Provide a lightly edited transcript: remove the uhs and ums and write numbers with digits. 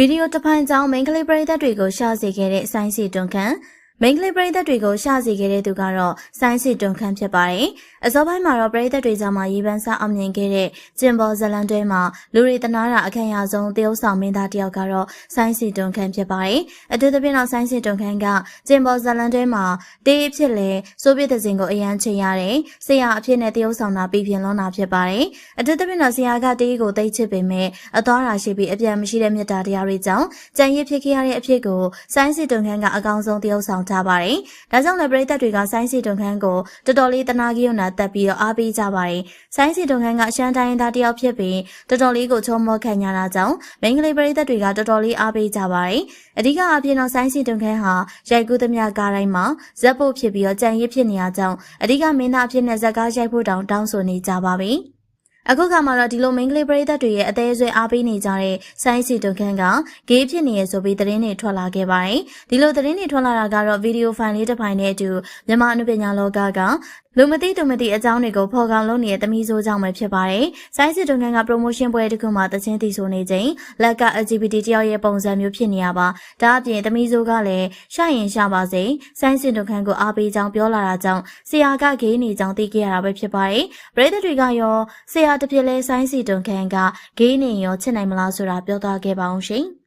ဗီဒီယိုတစ်ပိုင်းကြောင့်မိန်းကလေးပရိသတ်တွေကိုရှာစေခဲ့တဲ့ဆိုင်းစီတွန်ခန့်မိန်းကလေးပရိသတ်တွေကိုရှာစေခဲ့တဲ့သူကတော့ဆိုင်းစီတွန်ခန့်ဖြစ်ပါတယ်။အစောပိုင်းမှာတော့ပရိသတ်တွေကြားမှာရေပန်းစားအောင်မြင်ခဲ့တဲ့ကျင်ပေါ်ဇလန်တွဲမှာလူတွေတနာတာအခမ်းအနားဆုံးတရုတ်ဆောင်မင်းသားတယောက်ကတော့ဆိုင်းစီတွန်ခန့်ဖြစ်ပါတယ်။အထူးသဖြင့်တော့ဆိုင်းစီတွန်ခန့်ကကျင်ပေါ်ဇလန်တွဲမှာတေးအဖြစ်လေစိုးပြည့်တဲ့စင်ကိုအရန်ချင်ရတယ်။ဆရာအဖြစ်နဲ့တရုတ်ဆောင်တာပြီးပြင်းလွန်တာဖြစ်ပါတယ်။အထူးသဖြင့်တော့ဆရာကတေးကိုသိချစ်ပေမဲ့အသွားရာရှိပြီးအပြန်မရှိတဲ့မြတ်တာတရားတွေကြောင့်ကြံရစ်ဖြစ်ခဲ့ရတဲ့အဖြစ်ကိုဆိုင်းစီတွန်ခန့်ကအကောင်းဆုံးတရုတ်ဆောင်ထားပါတယ်။ဒါကြောင့်လည်းပရိသတ်တွေကဆိုင်းစီတွန်ခန့်ကိုတော်တော်လေးတနာကြီးုံနာတက်ပြီးတော့အားပေးကြပါတယ်။ဆိုင်းစီတွန်ခန့်ကအရှမ်းတိုင်းသားတယောက်ဖြစ်ပြီးတော်တော်လေးကိုချုံမောခံရတာကြောင့်မိန်းကလေးပရိသတ်တွေကတော်တော်လေးအားပေးကြပါတယ်။အဓိကအဖြစ်တော့ဆိုင်းစီတွန်ခန့်ဟာရိုက်ကူးသမျှကားတိုင်းမှာဇက်ဖို့ဖြစ်ပြီးတော့ကြံရစ်ဖြစ်နေရကြောင်းအဓိကမင်းသားအဖြစ်နဲ့ဇက်ကားရိုက်ဖို့တောင်းဆိုနေကြပါပြီ။အခုခါမှာတော့ဒီလိုမိန်းကလေးပရိသတ်တွေရဲ့အသေးဆွဲအားပေးနေကြတဲ့ဆိုင်းစီတွန်ခန့်ကဂေးဖြစ်နေရဆိုပြီးသတင်းတွေထွက်လာခဲ့ပါတယ်။ဒီလိုသတင်းတွေထွက်လာတာကတော့ဗီဒီယိုဖိုင်လေးတစ်ဖိုင်နဲ့အတူမြန်မာအနုပညာလောကကလူမသိသူမသိအကြောင်းတွေကိုဖော်ကောင်လုပ်နေတဲ့သမီးဆိုးကြောင့်ပဲဖြစ်ပါတယ်။ဆိုင်းစီတွန်ခန့်က promotion ပွဲတစ်ခုမှာတခြင်းတီဆိုနေချိန်လက်က LGBT တယောက်ရဲ့ပုံစံမျိုးဖြစ်နေရပါ။ဒါအပြင်သမီးဆိုးကလည်းရှာရင်ရှာပါစေဆိုင်းစီတွန်ခန့်ကိုအားပေးကြောင်းပြောလာတာကြောင့်ဆရာကဂေးနေကြောင်းသိခဲ့ရတာပဲဖြစ်ပါတယ်။ပရိသတ်တွေကရောဆရာတစ်ဖြစ်လဲဆိုင်းစီတွန်ခန့်ကဂေးနေရောချစ်နိုင်မလားဆိုတာပြောသွားခဲ့ပါအောင်ရှင်။